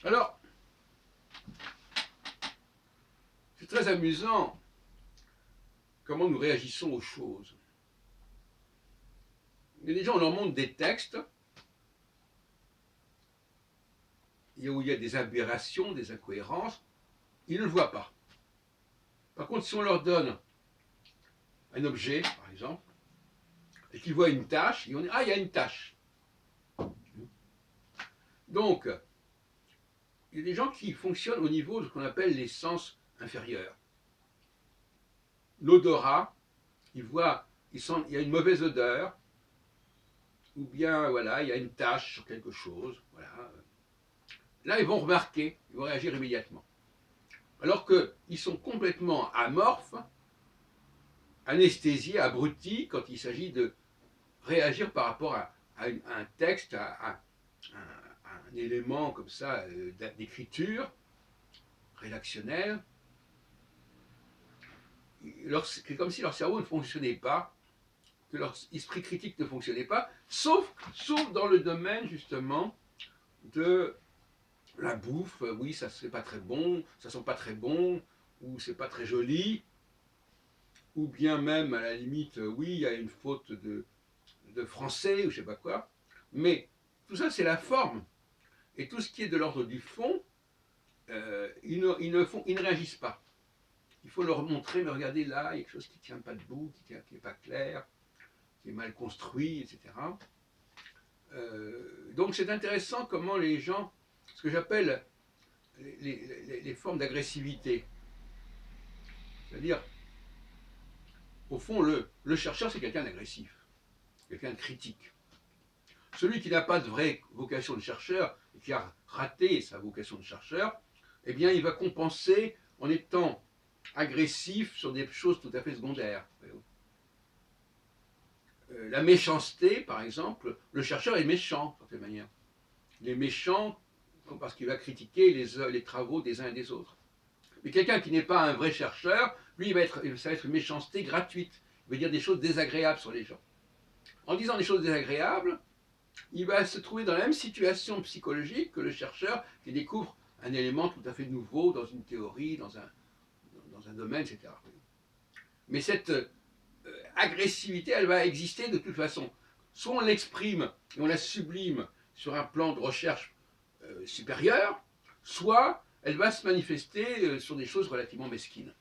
Alors, c'est très amusant comment nous réagissons aux choses. Il y a des gens, on leur montre des textes où il y a des aberrations, des incohérences, ils ne le voient pas. Par contre, si on leur donne un objet, par exemple, et qu'ils voient une tâche, ils vont dire « Ah, il y a une tâche ». Donc, il y a des gens qui fonctionnent au niveau de ce qu'on appelle les sens inférieurs. L'odorat, ils voient, il y a une mauvaise odeur, ou bien voilà, il y a une tache sur quelque chose. Voilà. Là, ils vont remarquer, ils vont réagir immédiatement. Alors qu'ils sont complètement amorphes, anesthésiés, abrutis, quand il s'agit de réagir par rapport à un texte, à un élément comme ça d'écriture rédactionnelle. C'est comme si leur cerveau ne fonctionnait pas, que leur esprit critique ne fonctionnait pas, sauf dans le domaine justement de la bouffe. Oui, ça c'est pas très bon, ça sent pas très bon, ou c'est pas très joli, ou bien même à la limite, oui, il y a une faute de français ou je sais pas quoi. Mais tout ça c'est la forme, et tout ce qui est de l'ordre du fond, ils ne réagissent pas. Il faut leur montrer, mais regardez là, il y a quelque chose qui ne tient pas debout, qui n'est pas clair, qui est mal construit, etc. Donc c'est intéressant comment les gens, ce que j'appelle les formes d'agressivité, c'est-à-dire, au fond, le chercheur, c'est quelqu'un d'agressif, quelqu'un de critique. Celui qui n'a pas de vraie vocation de chercheur, et qui a raté sa vocation de chercheur, eh bien, il va compenser en étant agressif sur des choses tout à fait secondaires. La méchanceté, par exemple, le chercheur est méchant, de certaine manière. Il est méchant parce qu'il va critiquer les travaux des uns et des autres. Mais quelqu'un qui n'est pas un vrai chercheur, lui, ça va être une méchanceté gratuite. Il va dire des choses désagréables sur les gens. En disant des choses désagréables, il va se trouver dans la même situation psychologique que le chercheur qui découvre un élément tout à fait nouveau dans une théorie, dans un domaine, etc. Mais cette agressivité, elle va exister de toute façon. Soit on l'exprime et on la sublime sur un plan de recherche supérieur, soit elle va se manifester sur des choses relativement mesquines.